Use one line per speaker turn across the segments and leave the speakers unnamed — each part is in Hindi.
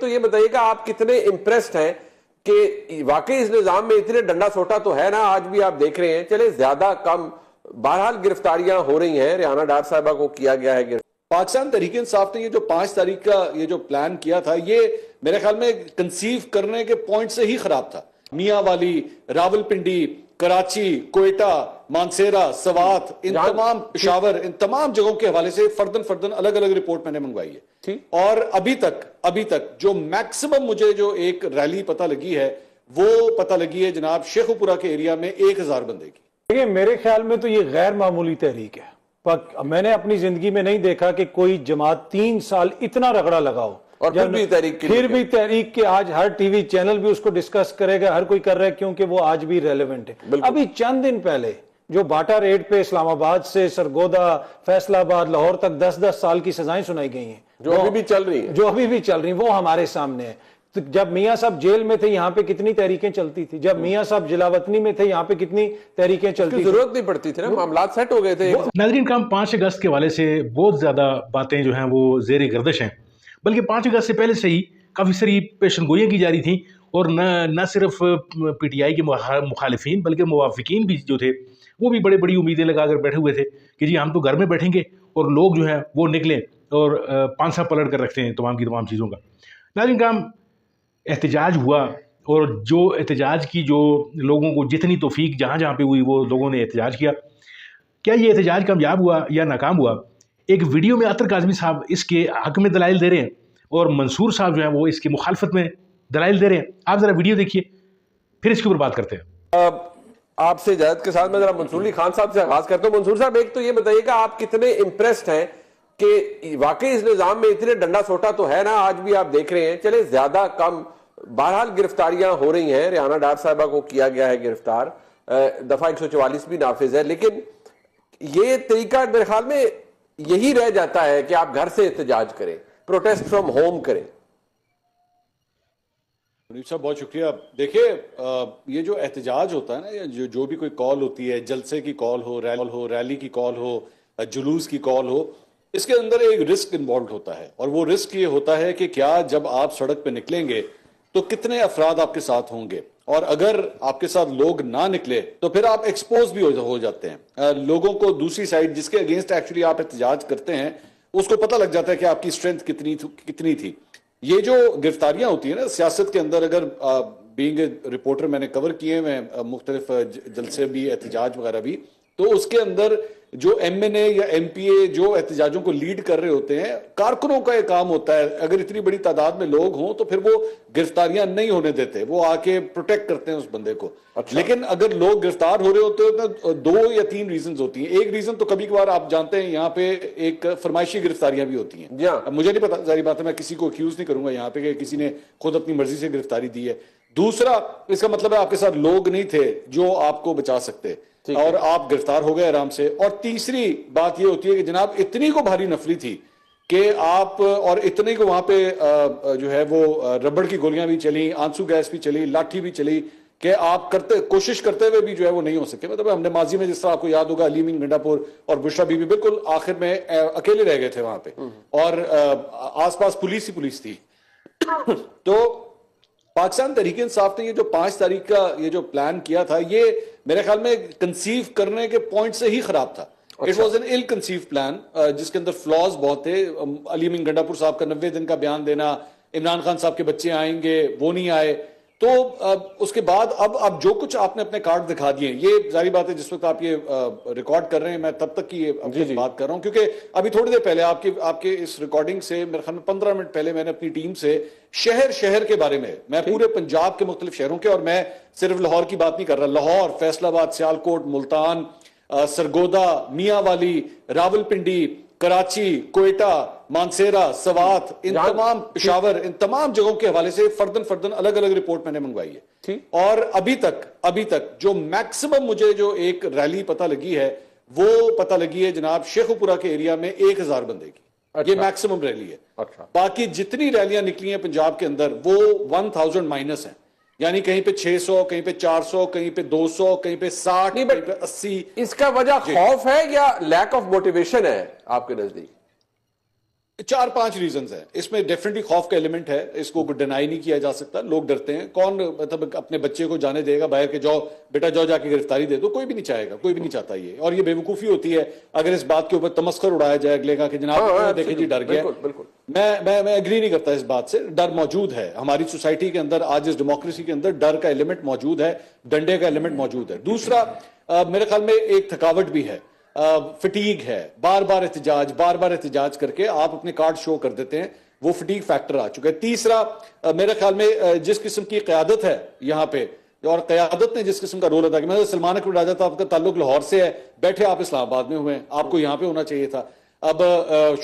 तो ये बताइएगा आप कितने इम्प्रेस्ड हैं कि वाकई इस निजाम में इतने डंडा सोटा तो है ना, आज भी आप देख रहे हैं, चले ज्यादा कम बहरहाल गिरफ्तारियां हो रही हैं। रिहाना डार साहिबा को किया गया है।
पाकिस्तान तहरीक इंसाफ ने ये जो 5 तारीख का ये जो प्लान किया था, ये मेरे ख्याल में कंसीव करने के पॉइंट से ही खराब था। मियां वाली, रावलपिंडी, कराची, कोयटा, मानसेरा, सवात, इन तमाम, पेशावर, इन तमाम जगहों के हवाले से फर्दन फर्दन अलग अलग रिपोर्ट मैंने मंगवाई है। और अभी तक जो मैक्सिमम मुझे जो एक रैली पता लगी है वो पता लगी है जनाब शेखुपुरा के एरिया में 1000 बंदे की।
देखिए मेरे ख्याल में तो ये गैर मामूली तहरीक है। मैंने अपनी जिंदगी में नहीं देखा कि कोई जमात 3 साल इतना रगड़ा लगाओ
और फिर भी
तहरीक के आज हर टीवी चैनल भी उसको डिस्कस करेगा, हर कोई कर रहा है क्योंकि वो आज भी रेलेवेंट है। अभी चंद दिन पहले जो बाटा रेड पे इस्लामाबाद से सरगोदा, फैसलाबाद, लाहौर तक 10-10 साल की सजाएं सुनाई गई हैं,
जो अभी भी चल रही है,
वो हमारे सामने है। तो जब मियां साहब जेल में थे यहाँ पे कितनी तहरीकें चलती थी, जब मियां साहब जिलावतनी में थे यहाँ पे कितनी तहरीकें चलती थी,
जरूरत नहीं पड़ती थी ना, मामला सेट हो गए थे।
नाज़रीन काम 5 अगस्त के हवाले से बहुत ज्यादा बातें जो हैं वो जेर गर्दिश हैं, बल्कि 5 अगस्त से पहले से ही काफ़ी सारी पेशन गोइयाँ की जा रही थी। और न सिर्फ PTI के मुखालिफिन बल्कि मुवाफिकीन भी जो थे वो भी बड़ी बड़ी उम्मीदें लगा कर बैठे हुए थे कि जी हम तो घर में बैठेंगे और लोग जो हैं वो निकलें और पांसा पलट कर रखते हैं तमाम की तमाम चीज़ों का। नाज़रीन काम एहतजाज हुआ और जो एहतजाज की जो लोगों को जितनी तौफीक जहाँ जहाँ पे हुई वो लोगों ने एहतजाज किया। क्या ये एहतजाज कामयाब हुआ या नाकाम हुआ? एक वीडियो में अतर काज़मी साहब इसके हक में दलाइल दे रहे हैं और मंसूर साहब जो हैं वो इसकी मुखालफत में दलाइल दे रहे हैं। आप ज़रा वीडियो देखिए फिर इसके ऊपर बात करते हैं।
आपसे इजाजत के साथ मैं जरा मंसूर अली खान साहब से आगाज करता हूँ। मंसूर साहब, एक तो ये बताइएगा आप कितने इम्प्रेस्ड हैं कि वाकई इस निजाम में इतने डंडा सोटा तो है ना, आज भी आप देख रहे हैं, चले ज्यादा कम बहरहाल गिरफ्तारियां हो रही हैं। रिहाना डार साहिबा को किया गया है गिरफ्तार, दफा 144 भी नाफिज है, लेकिन ये तरीका मेरे ख्याल में यही रह जाता है कि आप घर से एहतजाज करें, प्रोटेस्ट फ्रॉम होम करें।
मुनीब साहब बहुत शुक्रिया। देखिए ये जो एहतजाज होता है ना, या जो भी कोई कॉल होती है, जलसे की कॉल हो, रैली की कॉल हो, जुलूस की कॉल हो, इसके अंदर एक रिस्क इन्वॉल्व होता है। और वो रिस्क ये होता है कि क्या जब आप सड़क पे निकलेंगे तो कितने अफराद आपके साथ होंगे, और अगर आपके साथ लोग ना निकले तो फिर आप एक्सपोज भी हो जाते हैं। लोगों को दूसरी साइड जिसके अगेंस्ट एक्चुअली आप एहतजाज करते हैं उसको पता लग जाता है कि आपकी स्ट्रेंथ कितनी थी। ये जो गिरफ्तारियां होती है ना सियासत के अंदर, अगर बीइंग ए रिपोर्टर मैंने कवर किए हैं मुख्तलिफ जलसे भी, एहतजाज वगैरह भी, तो उसके अंदर जो MNA या MPA जो एहतजाजों को लीड कर रहे होते हैं, कारकुनों का एक काम होता है, अगर इतनी बड़ी तादाद में लोग हों तो फिर वो गिरफ्तारियां नहीं होने देते, वो आके प्रोटेक्ट करते हैं उस बंदे को। अच्छा। लेकिन अगर लोग गिरफ्तार हो रहे होते हैं तो 2 या 3 रीजन होती हैं। एक रीजन तो कभी कभार आप जानते हैं यहाँ पे एक फरमाइशी गिरफ्तारियां भी होती हैं। मुझे नहीं पता, जारी बात है, मैं किसी को अक्यूज नहीं करूंगा यहाँ पे कि किसी ने खुद अपनी मर्जी से गिरफ्तारी दी है। दूसरा, इसका मतलब है आपके साथ लोग नहीं थे जो आपको बचा सकते और आप गिरफ्तार हो गए आराम से। और तीसरी बात ये होती है कि जनाब इतनी को भारी नफरी थी कि आप, और इतने को वहां पे जो है वो रबड़ की गोलियां भी चली, आंसू गैस भी चली, लाठी भी चली, कि आप कोशिश करते हुए भी जो है वो नहीं हो सके। मतलब हमने माजी में जिस तरह आपको याद होगा, अली मीन गंडापुर और बुशरा बीबी बिल्कुल आखिर में अकेले रह गए थे वहां पे, और आसपास पुलिस ही पुलिस थी। तो पाकिस्तान तहरीक इंसाफ ने ये जो 5 तारीख का ये जो प्लान किया था, ये मेरे ख्याल में कंसीव करने के पॉइंट से ही खराब था। It was an ill conceive plan जिसके अंदर फ्लॉज बहुत थे। अली मीन गंडापुर साहब का 90 दिन का बयान देना, इमरान खान साहब के बच्चे आएंगे, वो नहीं आए, तो उसके बाद अब जो कुछ आपने अपने कार्ड दिखा दिए, ये जारी बात है जिस वक्त आप ये रिकॉर्ड कर रहे हैं, मैं तब तक की ये बात कर रहा हूं, क्योंकि अभी थोड़ी देर पहले आपके इस रिकॉर्डिंग से मेरे ख्याल में 15 मिनट पहले मैंने अपनी टीम से शहर के बारे में, मैं पूरे पंजाब के मुख्तलिफ शहरों के, और मैं सिर्फ लाहौर की बात नहीं कर रहा, लाहौर, फैसलाबाद, सियालकोट, मुल्तान, सरगोदा, मियां वाली, रावलपिंडी, कराची, कोयटा, मानसेरा, सवात, इन तमाम, पेशावर, इन तमाम जगहों के हवाले से फर्दन अलग अलग रिपोर्ट मैंने मंगवाई है। और अभी तक जो मैक्सिमम मुझे जो एक रैली पता लगी है वो पता लगी है जनाब शेखुपुरा के एरिया में 1000 बंदे की। अच्छा। ये मैक्सिमम रैली है। अच्छा। बाकी जितनी रैलियां निकली हैं पंजाब के अंदर वो 1000 माइनस है, यानी कहीं पे 600, कहीं पे 400, कहीं पे 200, कहीं पे 60, कहीं पे 80।
इसका वजह खौफ है या लैक ऑफ मोटिवेशन है आपके नजदीक?
4-5 रीजंस हैं इसमें। डेफिनेटली खौफ का एलिमेंट है, इसको डिनाई नहीं किया जा सकता। लोग डरते हैं। कौन मतलब अपने बच्चे को जाने देगा बाहर के, जाओ बेटा जाओ जाके गिरफ्तारी दे दो? कोई भी नहीं चाहेगा, कोई भी नहीं चाहता ये। और ये बेवकूफी होती है अगर इस बात के ऊपर तमस्खर उड़ाया जाए अगले का कि जनाब देखें जी डर गया।
बिल्कुल।
मैं एग्री नहीं करता इस बात से। डर मौजूद है हमारी सोसाइटी के अंदर, आज इस डेमोक्रेसी के अंदर डर का एलिमेंट मौजूद है, डंडे का एलिमेंट मौजूद है। दूसरा मेरे ख्याल में एक थकावट भी है, फटीग है। बार बार एहतजाज करके आप अपने कार्ड शो कर देते हैं, वो फटीग फैक्टर आ चुका है। तीसरा मेरे ख्याल में जिस किस्म की क़यादत है यहाँ पे, और क़यादत ने जिस किस्म का रोल अदा किया, मतलब सलमान अकबर राजा साहब का ताल्लुक लाहौर से है, बैठे आप इस्लामाबाद में हुए, आपको यहाँ पे होना चाहिए था। अब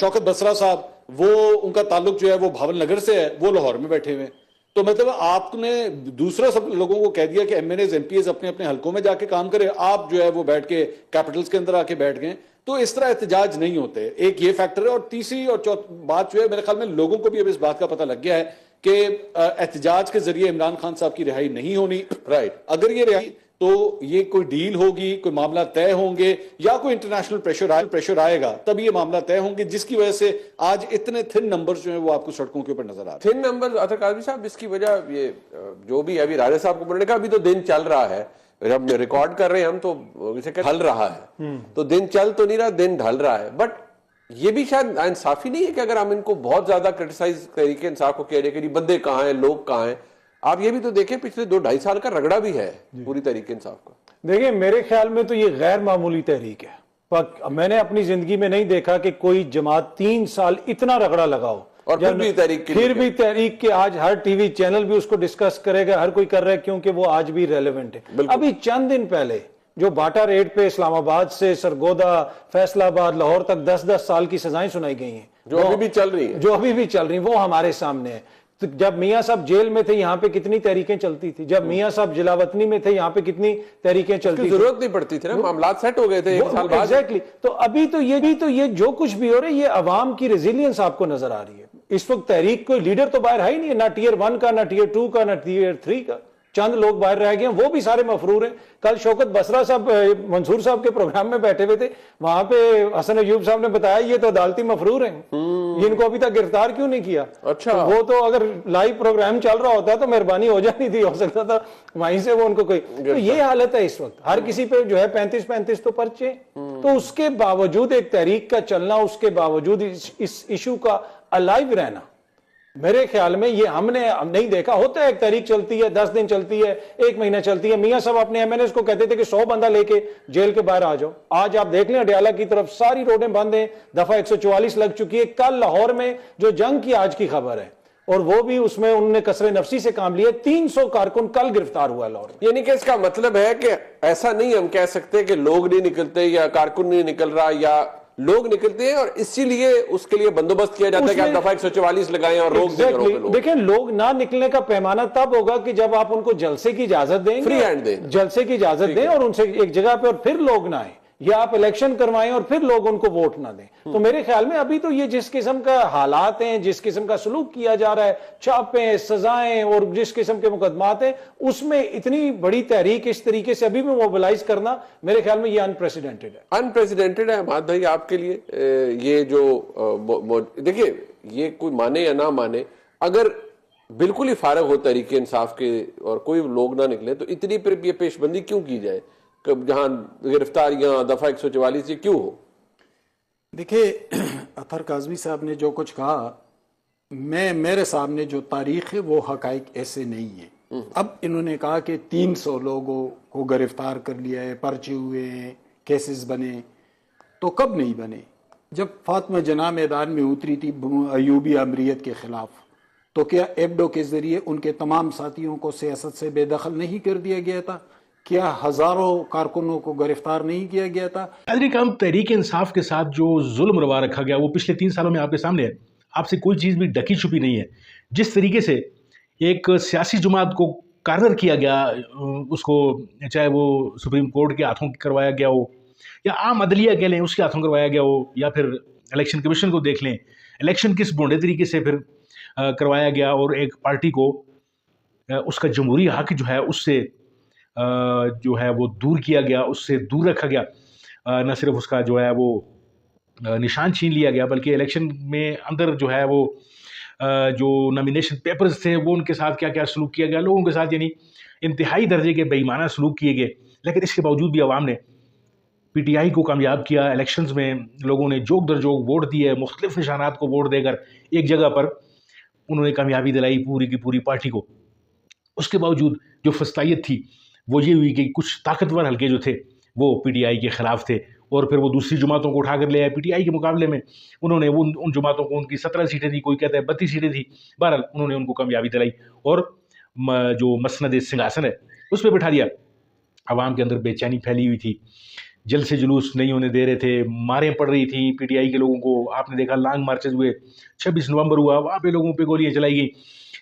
शौकत बसरा साहब, वो उनका ताल्लुक जो है वो भावल नगर से है, वो लाहौर में बैठे हुए। तो मतलब आपने दूसरा सब लोगों को कह दिया कि एमएनएज एमपीएस अपने अपने हलकों में जाके काम करें, आप जो है वो बैठ के कैपिटल्स के अंदर आके बैठ गए। तो इस तरह एहतजाज नहीं होते। एक ये फैक्टर है। और तीसरी और चौथी बात जो है, मेरे ख्याल में लोगों को भी अब इस बात का पता लग गया है कि एहतजाज के जरिए इमरान खान साहब की रिहाई नहीं होनी। राइट, अगर ये रिहाई तो ये कोई डील होगी, कोई मामला तय होंगे, या कोई इंटरनेशनल प्रेशर आएगा, तब ये मामला तय होंगे, जिसकी वजह से आज इतने थिन नंबर्स जो है वो आपको सड़कों के ऊपर नजर आ रहे हैं।
थिन नंबर अतर काजमी साहब, इसकी वजह ये जो भी अभी राजा साहब को बोलने का, अभी तो दिन चल रहा है, जब रिकॉर्ड कर रहे हैं हम तो इसे ढल रहा है, तो दिन चल तो नहीं रहा, दिन ढल रहा है। बट ये भी शायद इंसाफी नहीं है कि अगर हम इनको बहुत ज्यादा क्रिटिसाइज तरीके इंसाफ को कह रहे कि बंदे कहाँ हैं, लोग कहाँ हैं। आप ये भी तो देखें, पिछले 2-2.5 साल का रगड़ा भी है पूरी तरीके इंसाफ का।
देखिए, मेरे ख्याल में तो ये गैर मामूली तहरीक है। पर मैंने अपनी जिंदगी में नहीं देखा कि कोई जमात 3 साल इतना रगड़ा लगाओ,
और फिर भी तहरीक
के आज हर टीवी चैनल भी उसको डिस्कस करेगा, हर कोई कर रहा है, क्योंकि वो आज भी रेलेवेंट है। अभी चंद दिन पहले जो बाटा रेड पे इस्लामाबाद से सरगोदा, फैसलाबाद, लाहौर तक 10-10 साल की सजाएं सुनाई गई हैं,
जो अभी भी चल रही है,
वो हमारे सामने है। तो जब मियां साहब जेल में थे, यहाँ पे कितनी तहरीकें चलती थी। जब मियां साहब जिलावतनी में थे, यहाँ पे कितनी तहरीकें चलती थी।
जरूरत नहीं पड़ती थी ना, मामला सेट हो गए थे 1 साल बाद।
एग्जैक्टली। तो अभी तो ये जो कुछ भी हो रहा है, ये अवाम की रेजिलियंस आपको नजर आ रही है। इस वक्त तहरीक कोई लीडर तो बाहर है ही नहीं है, ना टियर 1 का, ना टियर 2 का, ना टियर 3 का। चंद लोग बाहर रह गए, वो भी सारे मफरूर हैं। कल शौकत बसरा साहब मंसूर साहब के प्रोग्राम में बैठे हुए थे, वहां पे हसन अयूब साहब ने बताया ये तो अदालती मफरूर हैं, इनको अभी तक गिरफ्तार क्यों नहीं किया।
अच्छा,
तो वो तो अगर लाइव प्रोग्राम चल रहा होता तो मेहरबानी हो जानी थी, हो सकता था वहीं से वो उनको कोई। तो ये हालत है इस वक्त, हर किसी पे जो है 35-35 तो पर्चे। तो उसके बावजूद एक तहरीक का चलना, उसके बावजूद इस इशू का अलाइव रहना, मेरे ख्याल में ये हमने नहीं देखा। होता है एक तहरीक चलती है, 10 दिन चलती है, 1 महीना चलती है। मियां साहब अपने एमएनएस को कहते थे कि 100 बंदा लेके जेल के बाहर आ जाओ। आज आप देख लें अडयाला की तरफ सारी रोडें बंद हैं, दफा 144 लग चुकी है। कल लाहौर में जो जंग की आज की खबर है, और वो भी उसमें उन्होंने कसरे नफसी से काम लिया। 300 कारकुन कल गिरफ्तार हुआ लाहौर में।
यानी कि इसका मतलब है कि ऐसा नहीं हम कह सकते कि लोग नहीं निकलते या कारकुन नहीं निकल रहा, या लोग निकलते हैं और इसीलिए उसके लिए बंदोबस्त किया जाता है कि आप दफा 144 लगाएं और रोक दें।
देखिए, लोग ना निकलने का पैमाना तब होगा कि जब आप उनको जलसे की इजाजत देंगे,
फ्री हैंड दें,
जलसे की इजाजत दें और उनसे एक जगह पे, और फिर लोग ना आए, या आप इलेक्शन करवाएं और फिर लोग उनको वोट ना दें। तो मेरे ख्याल में अभी तो ये जिस किस्म का हालात हैं, जिस किस्म का सलूक किया जा रहा है, छापे, सजाएं और जिस किस्म के मुकदमात हैं, उसमें इतनी बड़ी तहरीक इस तरीके से अभी भी मोबिलाइज करना, मेरे ख्याल में ये अनप्रेसिडेंटेड है।
अनप्रेसिडेंटेड है हमाद भाई आपके लिए। ये जो देखिए, ये कोई माने या ना माने, अगर बिल्कुल ही फारग हो तरीके इंसाफ के और कोई लोग ना निकले, तो इतनी फिर ये पेशबंदी क्यों की जाए जहां गिरफ्तारियां दफा 144 ये क्यों हो?
देखिए, अतर काज़मी साहब ने जो कुछ कहा, मेरे सामने जो तारीख है वो हकाइक ऐसे नहीं है। अब इन्होंने कहा कि 300 लोगों को गिरफ्तार कर लिया है, पर्चे हुए हैं, केसेस बने। तो कब नहीं बने? जब फातिमा जना मैदान में उतरी थी अयूबी अमरीत के खिलाफ, तो क्या एबडो के जरिए उनके तमाम साथियों को सियासत से बेदखल नहीं कर दिया गया था? क्या हजारों कारकुनों को गिरफ्तार नहीं किया गया था?
हम तहरीक इंसाफ के साथ जो जुल्म रवा रखा गया वो पिछले 3 सालों में आपके सामने है। आपसे कोई चीज़ भी ढकी छुपी नहीं है। जिस तरीके से एक सियासी जमात को कार्नर किया गया, उसको चाहे वो सुप्रीम कोर्ट के हाथों करवाया गया हो, या आम अदलिया कह लें उसके हाथों करवाया गया हो, या फिर इलेक्शन कमीशन को देख लें, इलेक्शन किस भोंडे तरीके से फिर करवाया गया, और एक पार्टी को उसका जमहूरी हक जो है उससे जो है वो दूर किया गया, उससे दूर रखा गया। न सिर्फ उसका जो है वो निशान छीन लिया गया, बल्कि इलेक्शन में अंदर जो है वो जो नॉमिनेशन पेपर्स थे वो उनके साथ क्या क्या सलूक किया गया, लोगों के साथ यानी इंतहाई दर्जे के बेईमाना सलूक किए गए। लेकिन इसके बावजूद भी अवाम ने पीटीआई को कामयाब किया। इलेक्शंस में लोगों ने जोक दर जोक वोट दिए, मुख्तलिफ निशानात को वोट देकर एक जगह पर उन्होंने कामयाबी दिलाई पूरी की पूरी पार्टी को। उसके बावजूद जो फस्तायत थी वो ये हुई कि कुछ ताकतवर हल्के जो थे वो पीटीआई के ख़िलाफ़ थे, और फिर वो दूसरी जमातों को उठा कर ले आए पीटीआई के मुकाबले में। उन्होंने उन जमातों को, उनकी 17 सीटें थी, कोई कहता है 32 सीटें थी, बहरहाल उन्होंने उनको कामयाबी दिलाई और जो मसनद सिंहासन है उस पर बिठा दिया। आवाम के अंदर बेचैनी फैली हुई थी, जल्द से जुलूस नहीं होने दे रहे थे, मारें पड़ रही थी पीटीआई के लोगों को। आपने देखा लॉन्ग मार्चेज हुए, 26 नवंबर हुआ, वहाँ पे लोगों पे गोलियां चलाई गई,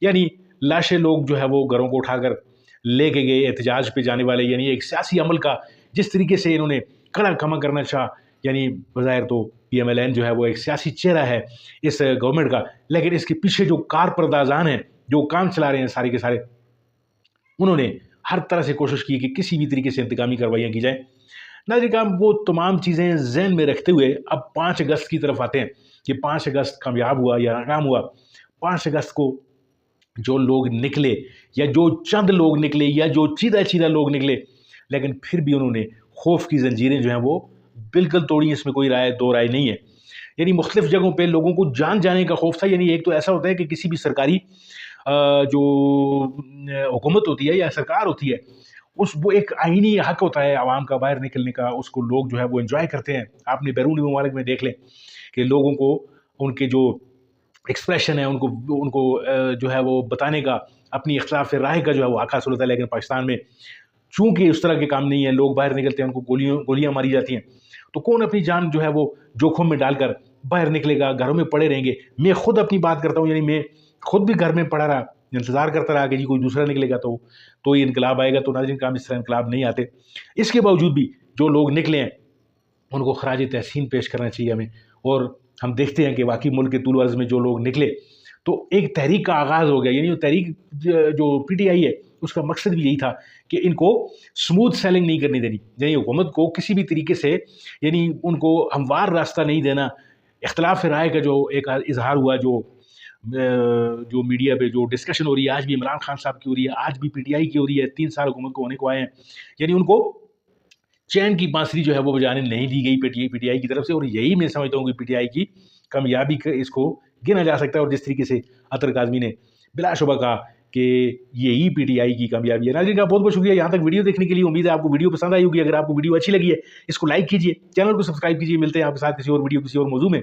यानी लाशें लोग जो है वो घरों को उठाकर लेके गए एहतजाज पे जाने वाले। यानी एक सियासी अमल का जिस तरीके से इन्होंने कड़ा खमा करना चाहा, यानी बज़ाहिर तो PMLN जो है वो एक सियासी चेहरा है इस गवर्नमेंट का, लेकिन इसके पीछे जो कारपर्दाजान हैं जो काम चला रहे हैं सारे के सारे, उन्होंने हर तरह से कोशिश की कि किसी भी तरीके से इंतकामी कार्रवाइयाँ की जाएँ। नाज़रीन, वो तमाम चीज़ें ज़हन में रखते हुए अब 5 अगस्त की तरफ आते हैं कि 5 अगस्त कामयाब हुआ या नाकाम हुआ। 5 अगस्त को जो लोग निकले, या जो चंद लोग निकले, या जो चीदा लोग निकले, लेकिन फिर भी उन्होंने खौफ की जंजीरें जो हैं वो बिल्कुल तोड़ी, इसमें कोई दो राय नहीं है। यानी मुख्तलिफ जगहों पे लोगों को जान जाने का खौफ था। यानी एक तो ऐसा होता है कि किसी भी सरकारी जो हुकूमत होती है या सरकार होती है, वो एक आईनी हक होता है आवाम का बाहर निकलने का, उसको लोग जो है वो एंजॉय करते हैं। आपने बैरूनी ममालिक में देख लें कि लोगों को उनके जो एक्सप्रेशन है उनको जो है वो बताने का, अपनी इख्तिलाफ राय का जो है वो हक हासिल होता है। लेकिन पाकिस्तान में चूंकि उस तरह के काम नहीं है, लोग बाहर निकलते हैं, उनको गोलियां मारी जाती हैं, तो कौन अपनी जान जो है वो जोखिम में डालकर बाहर निकलेगा, घरों में पड़े रहेंगे। मैं खुद अपनी बात करता हूँ, यानी मैं खुद भी घर में पड़ा रहा, इंतज़ार करता रहा कि जी कोई दूसरा निकलेगा तो ये इनकलाब आएगा। तो नाज़रीन काम इस तरह इनकलाब नहीं आते। इसके बावजूद भी जो लोग निकले हैं उनको खराज तहसीन पेश करना चाहिए हमें। और हम देखते हैं कि वाकई मुल्क के तूल अर्ज़ में जो लोग निकले तो एक तहरीक का आगाज़ हो गया। यानी वो तहरीक जो PTI है उसका मकसद भी यही था कि इनको स्मूथ सेलिंग नहीं करनी देनी, यानी हुकूमत को किसी भी तरीके से यानी उनको हमवार रास्ता नहीं देना। इख्तिलाफ राय का जो एक इजहार हुआ, जो मीडिया पे जो डिस्कशन हो रही है, आज भी इमरान खान साहब की हो रही है, आज भी PTI की हो रही है, 3 साल हुकूमत को होने को आए हैं, यानी उनको चैन की बांसुरी जो है वो बजाने नहीं दी गई PTI की तरफ से। और यही मैं समझता हूँ कि PTI की कामयाबी का इसको गिना जा सकता है। और जिस तरीके से अतर काज़मी ने बिलाशुबा कहा कि यही PTI की कामयाबी है। नाज़रीन का बहुत बहुत शुक्रिया यहाँ तक वीडियो देखने के लिए। उम्मीद है आपको वीडियो पसंद आई होगी। अगर आपको वीडियो अच्छी लगी है इसको लाइक कीजिए, चैनल को सब्सक्राइब कीजिए। मिलते हैं आपके साथ किसी और वीडियो किसी और मौजू में,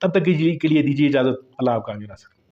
तब तक के लिए दीजिए इजाज़त। अल्लाह आपका आमीन।